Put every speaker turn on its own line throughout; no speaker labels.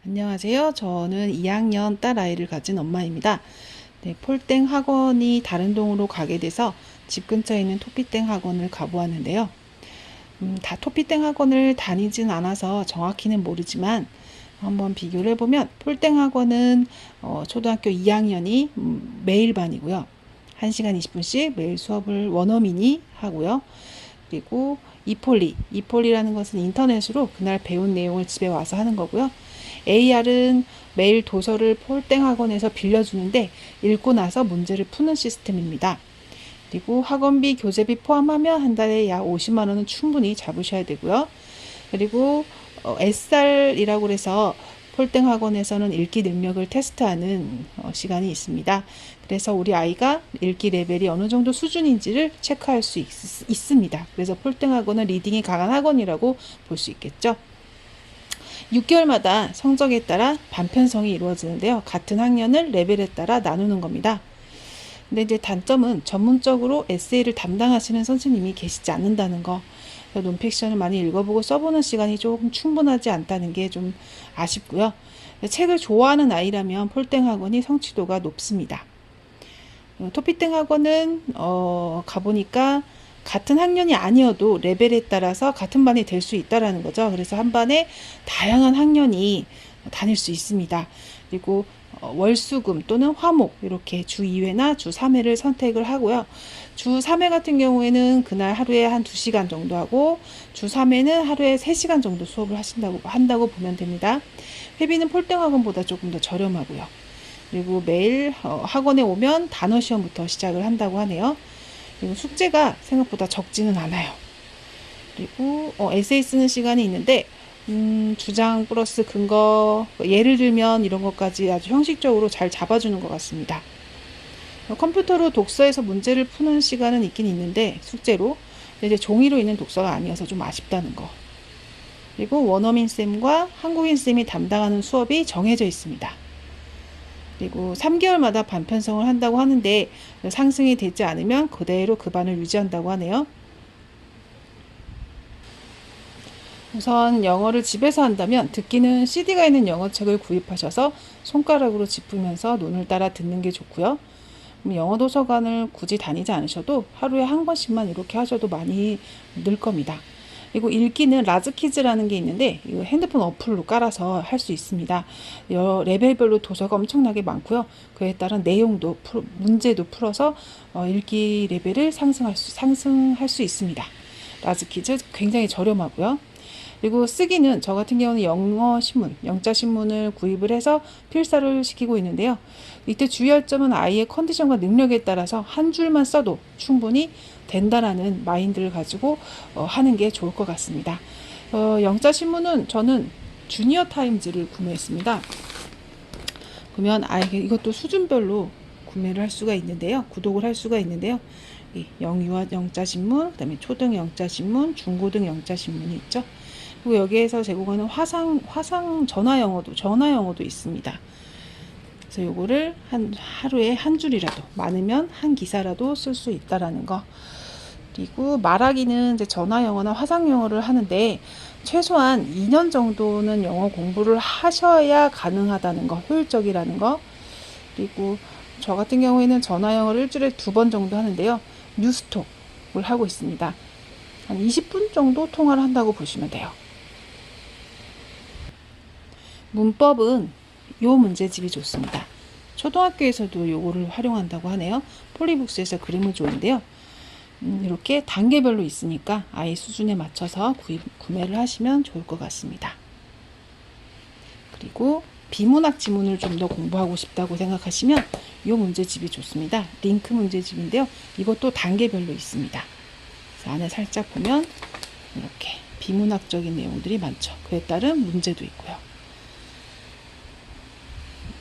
안녕하세요. 저는 2학년 딸 아이를 가진 엄마입니다. 네, 폴땡 학원이 다른 동으로 가게 돼서 집 근처에 있는 토피땡 학원을 가보았는데요. 다 토피땡 학원을 다니진 않아서 정확히는 모르지만 한번 비교를 해보면 폴땡 학원은 초등학교 2학년이 매일 반이고요. 1시간 20분씩 매일 수업을 원어민이 하고요. 그리고 이폴리라는 것은 인터넷으로 그날 배운 내용을 집에 와서 하는 거고요. AR은 매일 도서를 폴땡 학원에서 빌려주는데 읽고 나서 문제를 푸는 시스템입니다. 그리고 학원비, 교재비 포함하면 한 달에 약 50만 원은 충분히 잡으셔야 되고요. 그리고 SR이라고 해서 폴땡 학원에서는 읽기 능력을 테스트하는 시간이 있습니다. 그래서 우리 아이가 읽기 레벨이 어느 정도 수준인지를 체크할 수 있습니다. 그래서 폴땡 학원은 리딩이 강한 학원이라고 볼 수 있겠죠. 6개월마다 성적에 따라 반편성이 이루어지는데요. 같은 학년을 레벨에 따라 나누는 겁니다. 근데 이제 단점은 전문적으로 에세이를 담당하시는 선생님이 계시지 않는다는 거. 논픽션을 많이 읽어보고 써보는 시간이 조금 충분하지 않다는 게 좀 아쉽고요. 책을 좋아하는 아이라면 폴땡 학원이 성취도가 높습니다. 토피땡 학원은 가보니까 같은 학년이 아니어도 레벨에 따라서 같은 반이 될 수 있다라는 거죠. 그래서 한 반에 다양한 학년이 다닐 수 있습니다. 그리고 월수금 또는 화목 이렇게 주 2회나 주 3회를 선택을 하고요. 주 3회 같은 경우에는 그날 하루에 한 2시간 정도 하고 주 3회는 하루에 3시간 정도 수업을 한다고 보면 됩니다. 회비는 폴땡 학원보다 조금 더 저렴하고요. 그리고 매일 학원에 오면 단어 시험부터 시작을 한다고 하네요. 그리고 숙제가 생각보다 적지는 않아요. 그리고 에세이 쓰는 시간이 있는데 주장 플러스 근거, 예를 들면 이런 것까지 아주 형식적으로 잘 잡아주는 것 같습니다. 컴퓨터로 독서에서 문제를 푸는 시간은 있긴 있는데 숙제로 이제 종이로 있는 독서가 아니어서 좀 아쉽다는 거. 그리고 원어민 쌤과 한국인 쌤이 담당하는 수업이 정해져 있습니다. 그리고 3개월마다 반편성을 한다고 하는데 상승이 되지 않으면 그대로 그 반을 유지한다고 하네요. 우선 영어를 집에서 한다면 듣기는 CD가 있는 영어책을 구입하셔서 손가락으로 짚으면서 눈을 따라 듣는 게 좋고요. 영어 도서관을 굳이 다니지 않으셔도 하루에 한 번씩만 이렇게 하셔도 많이 늘 겁니다. 그리고 읽기는 라즈키즈라는 게 있는데 이거 핸드폰 어플로 깔아서 할 수 있습니다. 레벨별로 도서가 엄청나게 많고요. 그에 따른 내용도 문제도 풀어서 읽기 레벨을 상승할 수 있습니다. 라즈키즈 굉장히 저렴하고요. 그리고 쓰기는 저 같은 경우는 영자 신문을 구입을 해서 필사를 시키고 있는데요. 이때 주의할 점은 아이의 컨디션과 능력에 따라서 한 줄만 써도 충분히 된다라는 마인드를 가지고 하는 게 좋을 것 같습니다. 영자 신문은 저는 주니어 타임즈를 구매했습니다. 그러면 아이에게 이것도 수준별로 구매를 할 수가 있는데요. 구독을 할 수가 있는데요. 영유아 영자 신문, 그다음에 초등 영자 신문, 중고등 영자 신문이 있죠. 그리고 여기에서 제공하는 화상 전화 영어도 있습니다. 그래서 요거를 하루에 한 줄이라도, 많으면 한 기사라도 쓸 수 있다라는 거. 그리고 말하기는 이제 전화 영어나 화상 영어를 하는데 최소한 2년 정도는 영어 공부를 하셔야 가능하다는 거, 효율적이라는 거. 그리고 저 같은 경우에는 전화 영어를 일주일에 2번 정도 하는데요. 뉴스톡을 하고 있습니다. 한 20분 정도 통화를 한다고 보시면 돼요. 문법은 요 문제집이 좋습니다. 초등학교에서도 요거를 활용한다고 하네요. 폴리북스에서 그림을 줬는데요. 이렇게 단계별로 있으니까 아이 수준에 맞춰서 구매를 하시면 좋을 것 같습니다. 그리고 비문학 지문을 좀 더 공부하고 싶다고 생각하시면 이 문제집이 좋습니다. 링크 문제집인데요. 이것도 단계별로 있습니다. 그래서 안에 살짝 보면 이렇게 비문학적인 내용들이 많죠. 그에 따른 문제도 있고요.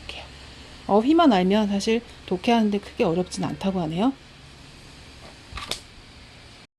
이렇게요. 어휘만 알면 사실 독해하는데 크게 어렵진 않다고 하네요.